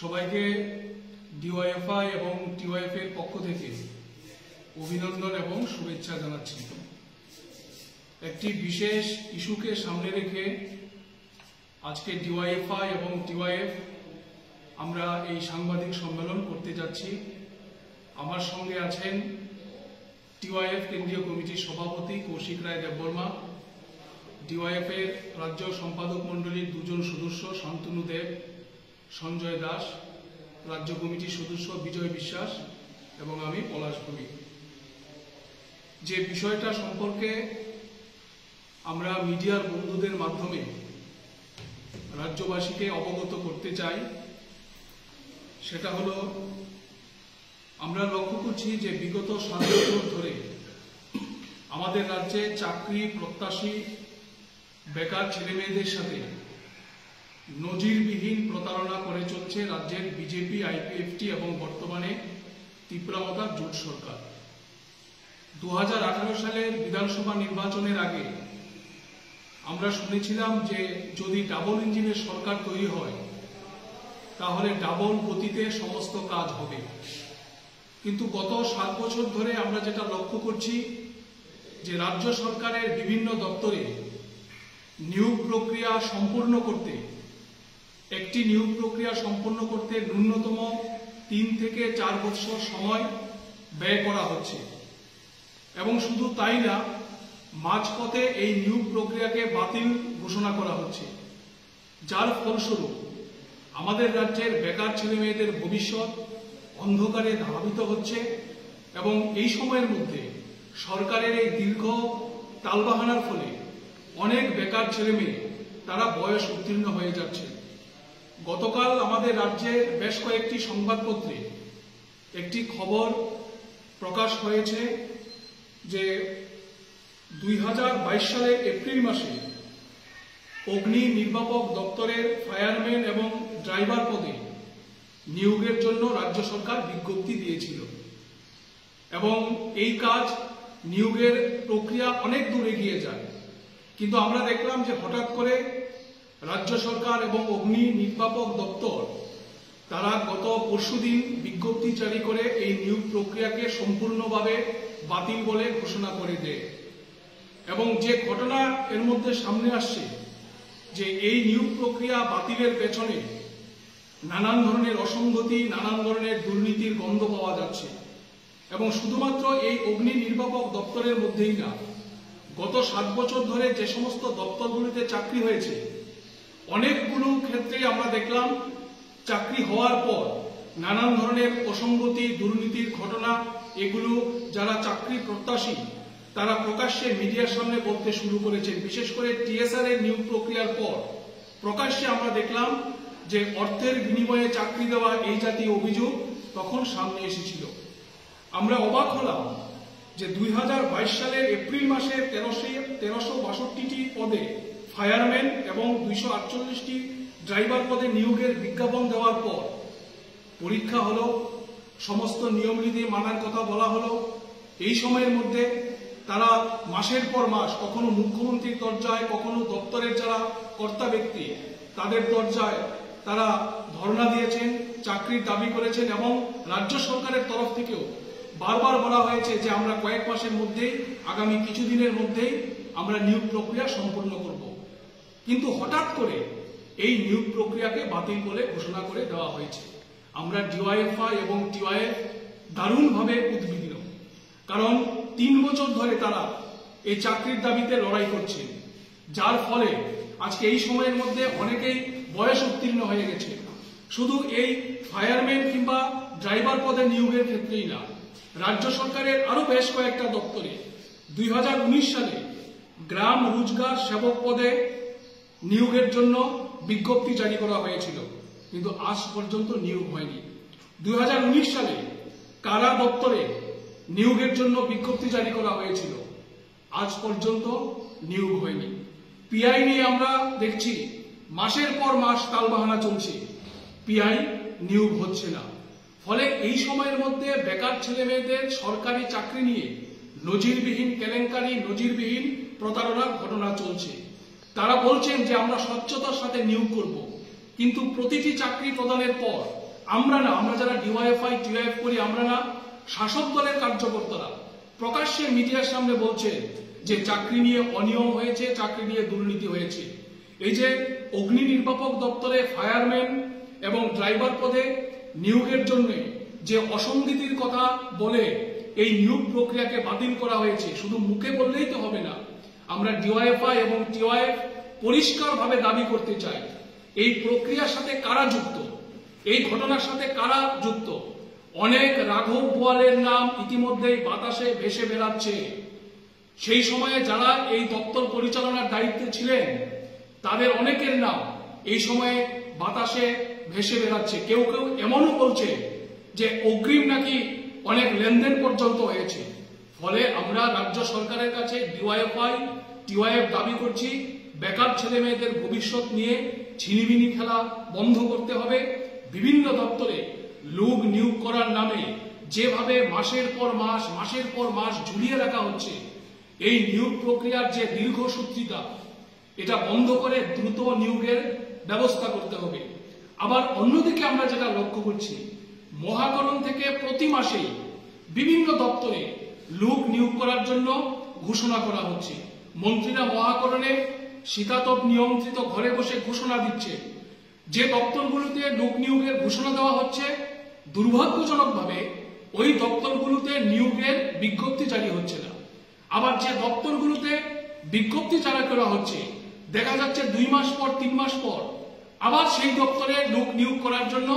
সবাইকে ডিওয়াইএফআই এবং টিওয়াইএফ এর পক্ষ থেকে অভিনন্দন এবং শুভেচ্ছা জানাচ্ছি। একটি বিশেষ ইস্যুকে সামনে রেখে আজকে ডিওয়াইএফআই এবং টিওয়াইএফ আমরা এই সাংবাদিক সম্মেলন করতে যাচ্ছি। আমার সঙ্গে আছেন টিওয়াইএফ কেন্দ্রীয় কমিটির সভাপতি কৌশিক রায় দেববর্মা, ডিওয়াইএফ এর রাজ্য সম্পাদক মণ্ডলীর দুজন সদস্য শান্তনু দেব, সঞ্জয় দাস, রাজ্য কমিটির সদস্য বিজয় বিশ্বাস এবং আমি পলাশ ভৌমিক। যে বিষয়টা সম্পর্কে আমরা মিডিয়ার বন্ধুদের মাধ্যমে রাজ্যবাসীকে অবগত করতে চাই সেটা হলো, আমরা লক্ষ্য করছি যে বিগত 7 বছর ধরে আমাদের রাজ্যে চাকরি প্রত্যাশী বেকার ছেলেমেয়েদের সাথে নজিরবিহীন প্রতারণা করে চলছে রাজ্যের বিজেপি, আইপিএফটি এবং বর্তমানে তীব্রমতার জোট সরকার। 2018 সালের বিধানসভা নির্বাচনের আগে আমরা শুনেছিলাম যে যদি ডাবল ইঞ্জিনের সরকার তৈরি হয় তাহলে ডাবল গতিতে সমস্ত কাজ হবে। কিন্তু গত 7 বছর ধরে আমরা যেটা লক্ষ্য করছি যে রাজ্য সরকারের বিভিন্ন দপ্তরে নিয়োগ প্রক্রিয়া সম্পূর্ণ করতে, একটি নিয়োগ প্রক্রিয়া সম্পন্ন করতে ন্যূনতম 3 থেকে 4 বছর সময় ব্যয় করা হচ্ছে। এবং শুধু তাই না, মাঝপথে এই নিয়োগ প্রক্রিয়াকে বাতিল ঘোষণা করা হচ্ছে, যার ফলস্বরূপ আমাদের রাজ্যের বেকার ছেলেমেয়েদের ভবিষ্যৎ অন্ধকারে ধাবিত হচ্ছে। এবং এই সময়ের মধ্যে সরকারের এই দীর্ঘ টালবাহানার ফলে অনেক বেকার ছেলেমেয়ে তারা বয়স উত্তীর্ণ হয়ে যাচ্ছে। গতকাল আমাদের রাজ্যের বেশ কয়েকটি সংবাদপত্রে একটি খবর প্রকাশ হয়েছে যে 2022 সালের এপ্রিল মাসে অগ্নি নির্বাপক দপ্তরের ফায়ারম্যান এবং ড্রাইভার পদে নিয়োগের জন্য রাজ্য সরকার বিজ্ঞপ্তি দিয়েছিল এবং এই কাজ নিয়োগের প্রক্রিয়া অনেক দূর এগিয়ে যায়। কিন্তু আমরা দেখলাম যে হঠাৎ করে রাজ্য সরকার এবং অগ্নি নির্বাপক দপ্তর তারা গত পরশুদিন বিজ্ঞপ্তি জারি করে এই নিয়োগ প্রক্রিয়াকে সম্পূর্ণভাবে বাতিল বলে ঘোষণা করে দেয়। এবং যে ঘটনা এর মধ্যে সামনে আসছে যে এই নিয়োগ প্রক্রিয়া বাতিলের পেছনে নানান ধরনের অসঙ্গতি, নানান ধরনের দুর্নীতির গন্ধ পাওয়া যাচ্ছে। এবং শুধুমাত্র এই অগ্নি নির্বাপক দপ্তরের মধ্যেই না, গত 7 বছর ধরে যে সমস্ত দপ্তরগুলিতে চাকরি হয়েছে অনেকগুলো ক্ষেত্রে আমরা দেখলাম চাকরি হওয়ার পর নানান ধরনের অসঙ্গতি, দুর্নীতির ঘটনা, এগুলো যারা চাকরি প্রত্যাশী তারা প্রকাশ্যে মিডিয়ার সামনে বলতে শুরু করেছেন। বিশেষ করে টিএসআর এর নিয়োগ প্রক্রিয়ার পর প্রকাশ্যে আমরা দেখলাম যে অর্থের বিনিময়ে চাকরি দেওয়া এই জাতীয় অভিযোগ তখন সামনে এসেছিল। আমরা অবাক হলাম যে 2022 সালের এপ্রিল মাসে 1362টি পদে ফায়ারম্যান এবং 248টি ড্রাইভার পদে নিয়োগের বিজ্ঞাপন দেওয়ার পর পরীক্ষা হলো, সমস্ত নিয়মনীতি মানার কথা বলা হলো। এই সময়ের মধ্যে তারা মাসের পর মাস কখনো মুখ্যমন্ত্রীর দরজায়, কখনো দপ্তরের যারা কর্তা ব্যক্তি তাদের দরজায় তারা ধর্ণা দিয়েছেন, চাকরির দাবি করেছেন এবং রাজ্য সরকারের তরফ থেকেও বারবার বলা হয়েছে যে আমরা কয়েক মাসের মধ্যেই, আগামী কিছুদিনের মধ্যেই আমরা নিয়োগ প্রক্রিয়া সম্পূর্ণ করব। কিন্তু হঠাৎ করে এই নিয়োগ প্রক্রিয়াকে বাতিল বলে ঘোষণা করে দেওয়া হয়েছে। আমরা ডিওয়াইএফআই এবং টিওয়াইএফ দারুণভাবে উদ্বিগ্ন, কারণ 3 বছর ধরে তারা এই চাকরির দাবিতে লড়াই করছে, যার ফলে আজকে এই সময়ের মধ্যে অনেকেই বয়স উত্তীর্ণ হয়ে গেছে। শুধু এই ফায়ারম্যান কিংবা ড্রাইভার পদে নিয়োগের ক্ষেত্রেই না, রাজ্য সরকারের আরো বেশ কয়েকটা দপ্তরে 2019 সালে গ্রাম রোজগার সেবক পদে নিয়োগের জন্য বিজ্ঞপ্তি জারি করা হয়েছিল, কিন্তু আজ পর্যন্ত নিয়োগ হয়নি। 2019 সালে কারা দপ্তরে নিয়োগের জন্য বিজ্ঞপ্তি জারি করা হয়েছিল, আজ পর্যন্ত নিয়োগ হয়নি। পিআই নিয়ে আমরা দেখছি মাসের পর মাস টালবাহানা চলছে, পিআই নিয়োগ হচ্ছে না। ফলে এই সময়ের মধ্যে বেকার ছেলেমেয়েদের সরকারি চাকরি নিয়ে নজিরবিহীন কেলেঙ্কারি, নজিরবিহীন প্রতারণার ঘটনা চলছে। তারা বলছেন যে আমরা স্বচ্ছতার সাথে নিয়োগ করব, কিন্তু প্রতিটি চাকরি প্রদানের পর আমরা না, আমরা যারা ডিওয়াইএফআই টিওয়াইএফ করি, আমরা না, শাসক দলের কার্যকর্তারা প্রকাশ্যে মিডিয়ার সামনে বলছে যে চাকরি নিয়ে অনিয়ম হয়েছে, চাকরি নিয়ে দুর্নীতি হয়েছে। এই যে অগ্নি নির্বাপক দপ্তরে ফায়ারম্যান এবং ড্রাইভার পদে নিয়োগের জন্য যে অসঙ্গতির কথা বলে এই নিয়োগ প্রক্রিয়াকে বাতিল করা হয়েছে, শুধু মুখে বললেই তো হবে না। আমরা ডিওয়াইএফআই এবং টিওয়াইএফ পরিষ্কারভাবে দাবি করতে চাই, এই প্রক্রিয়ার সাথে কারা যুক্ত, এই ঘটনার সাথে কারা যুক্ত। অনেক রাঘব বোয়ালের নাম ইতিমধ্যেই বাতাসে ভেসে বেড়াচ্ছে। সেই সময়ে যারা এই দপ্তর পরিচালনার দায়িত্বে ছিলেন তাদের অনেকের নাম এই সময়ে বাতাসে ভেসে বেড়াচ্ছে। কেউ কেউ এমনও বলছে যে অগ্রিম নাকি অনেক লেনদেন পর্যন্ত হয়েছে। ফলে আমরা রাজ্য সরকারের কাছে ডিওয়াইএফআই টিওয়াইএফ দাবি করছি, বেকার ছেলে মেয়েদের ভবিষ্যৎ নিয়ে ছিনিমিনি খেলা বন্ধ করতে হবে। বিভিন্ন দপ্তরে লোক নিয়োগ করার নামে যেভাবে মাসের পর মাস মাসের পর মাস ঝুলিয়ে রাখা হচ্ছে, এই নিয়োগ প্রক্রিয়ার যে দীর্ঘসূত্রিতা, এটা বন্ধ করে দ্রুত নিয়োগের ব্যবস্থা করতে হবে। আবার অন্যদিকে আমরা যেটা লক্ষ্য করছি, মহাকরণ থেকে প্রতি মাসেই বিভিন্ন দপ্তরে লোক নিয়োগ করার জন্য ঘোষণা করা হচ্ছে। মন্ত্রীরা মহাকরণে শীতাতপ নিয়ন্ত্রিত ঘরে বসে ঘোষণা দিচ্ছে। যে দপ্তরগুলোতে লোক নিয়োগের ঘোষণা দেওয়া হচ্ছে, দুর্ভাগ্যজনকভাবে ওই দপ্তরগুলোতে নিয়োগের বিজ্ঞপ্তি জারি হচ্ছে না। আবার যে দপ্তরগুলোতে বিজ্ঞপ্তি জারি করা হচ্ছে, দেখা যাচ্ছে 2 মাস পর 3 মাস পর আবার সেই দপ্তরে লোক নিয়োগ করার জন্য